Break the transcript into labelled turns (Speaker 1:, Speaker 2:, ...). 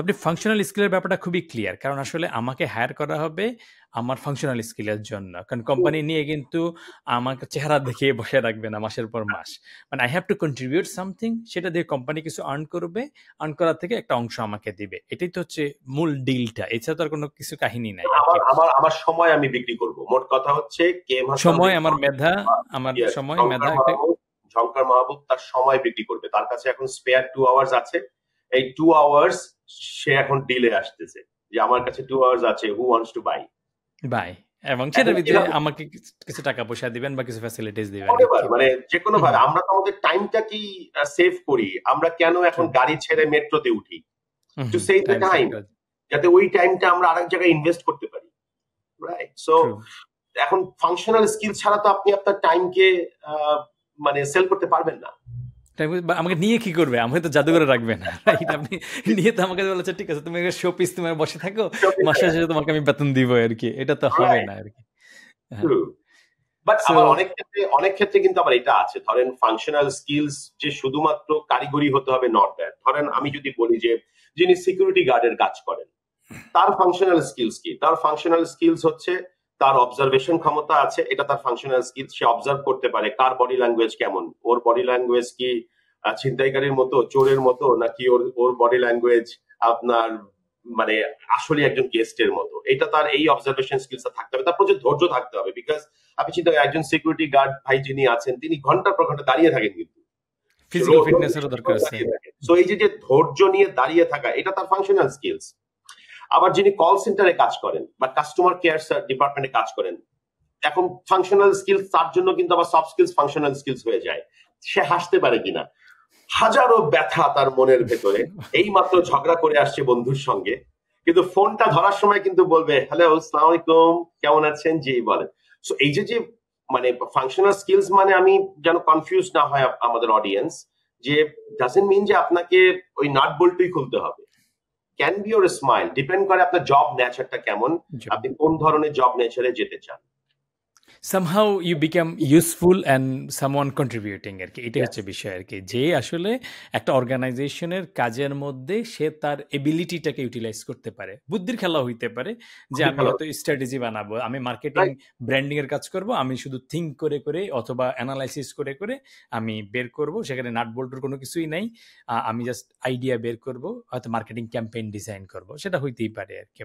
Speaker 1: আপনি ফাংশনাল স্কিলের ব্যাপারটা খুবই ক্লিয়ার, কারণ আসলে আমাকে হায়ার করা হবে আমার ফাংশনাল স্কিলের জন্য, কারণ কোম্পানি নিয়ে কিন্তু আমাকে চেহারা দেখিয়ে বসে রাখবে না মাসের পর মাস। মানে I have to contribute something, সেটা দিয়ে কোম্পানি কিছু আর্ন করবে, আর্ন করার থেকে একটা অংশ আমাকে দিবে। এটাই তো হচ্ছে মূল ডিলটা, এছাড়া তো আর কোনো কিছু কাহিনী নাই আর কি।
Speaker 2: আমার সময় আমি বিক্রি করব, মোট কথা হচ্ছে কেম হাসান
Speaker 1: সময়, আমার মেধা, আমার সময় মেধা একটা।
Speaker 2: ঝংকার মাহবুব তার সময় বিক্রি করবে, তার কাছে এখন স্পেয়ার 2 আওয়ার্স আছে, এই 2 আওয়ার্স সে এখন ডিলে আসতেছে যে আমার কাছে 2 আওয়ার্স আছে, who wants to bye
Speaker 1: bye, এবং সেটার ভিতরে আমাকে কিছু টাকা পয়সা দিবেন বা কিছু ফ্যাসিলিটিস দিবেন,
Speaker 2: মানে যে কোনো ভাবে আমরা তো আমাদের টাইমটা কি সেভ করি, আমরা কেন এখন গাড়ি ছেড়ে মেট্রোতে উঠি টু সেভ দ্য টাইম, যাতে ওই টাইমটা আমরা আরেক জায়গায় ইনভেস্ট করতে পারি, রাইট? সো এখন ফাংশনাল স্কিল ছাড়া তো আপনি আপনার টাইমকে মানে সেল করতে পারবেন না।
Speaker 1: আমাকে নিয়ে কি করবে? আমাকে তো জাদুঘরে রাখবে না, রাইট? আপনি নিয়ে তো আমাকে বলেছে ঠিক আছে তুমি শো পিস, তুমি বসে থাকো, মাসে শেষে তোমাকে আমি বেতন দিব আর কি। এটা তো হবে না আর কি।
Speaker 2: বাট আবার অনেক ক্ষেত্রে কিন্তু আবার এটা আছে, ধরেন ফাংশনাল স্কিলস যে শুধুমাত্র কারিগরি হতে হবে নট দ্যাট। ধরেন আমি যদি বলি যে যিনি সিকিউরিটি গার্ডের কাজ করেন, তার ফাংশনাল স্কিলস কি? তার ফাংশনাল স্কিলস হচ্ছে তার অবজারভেশন ক্ষমতা আছে, এটা তার ফাংশনাল স্কিলস। সে অবজার্ভ করতে পারে কার বডি ল্যাঙ্গুয়েজ কেমন, ওর বডি ল্যাঙ্গুয়েজ কি ছিনতাইকারীর মতো, চোরের মতো, নাকি ওর বডি ল্যাঙ্গুয়েজ আপনার মানে আসলে একজন গেস্টের মতো। এটা তার এই অবজারভেশন স্কিলসটা থাকতে হবে। তার প্রচুর ধৈর্য থাকতে হবে, বিকজ আপনি চিন্তা করেন একজন সিকিউরিটি গার্ড ভাই যিনি আছেন তিনি ঘন্টার পর ঘন্টা দাঁড়িয়ে থাকেন, কিন্তু
Speaker 1: ফিজিক্যাল ফিটনেসেরও দরকার আছে।
Speaker 2: সো এই যে ধৈর্য নিয়ে দাঁড়িয়ে থাকা, এটা তার ফাংশনাল স্কিলস। আবার যিনি কল সেন্টারে কাজ করেন বা কাস্টমার কেয়ার ডিপার্টমেন্টে কাজ করেন, এখন ফাংশনাল স্কিলস তার জন্য কিন্তু আবার সফট স্কিলস ফাংশনাল স্কিলস হয়ে যায়। সে হাসতে পারে কিনা, হাজারো ব্যথা তার মনের ভেতরে, এই মাত্র ঝগড়া করে আসছে বন্ধুর সঙ্গে, কিন্তু ফোনটা ধরার সময় কিন্তু বলবে হ্যালো আসসালামু আলাইকুম, কেমন আছেন, জি বলেন। সো এই যে মানে ফাংশনাল স্কিলস, মানে আমি যেন কনফিউজ না হয় আমাদের অডিয়েন্স, যে ডাজন্ট মিন যে আপনাকে ওই নাট বল্টুই খুলতে হবে। Can be or smile, depend করে আপনার জব নেচারটা কেমন, আপনি কোন ধরনের জব নেচারে যেতে চান।
Speaker 1: somehow you become useful and someone contributing আর কি। এটাই হচ্ছে বিষয় আর কি, যে আসলে একটা অর্গানাইজেশনের কাজের মধ্যে সে তার এবিলিটিটাকে ইউটিলাইজ করতে পারে। বুদ্ধির খেলা হইতে পারে যে আমি হয়তো স্ট্র্যাটেজি বানাবো, আমি মার্কেটিং ব্র্যান্ডিং এর কাজ করব, আমি শুধু থিঙ্ক করে করে অথবা অ্যানালাইসিস করে করে আমি বের করব, সেখানে নাট বল্টুর কোনো কিছুই নাই, আমি জাস্ট আইডিয়া বের করব, হয়তো মার্কেটিং ক্যাম্পেইন ডিজাইন করব, সেটা হইতেই পারে আর কি।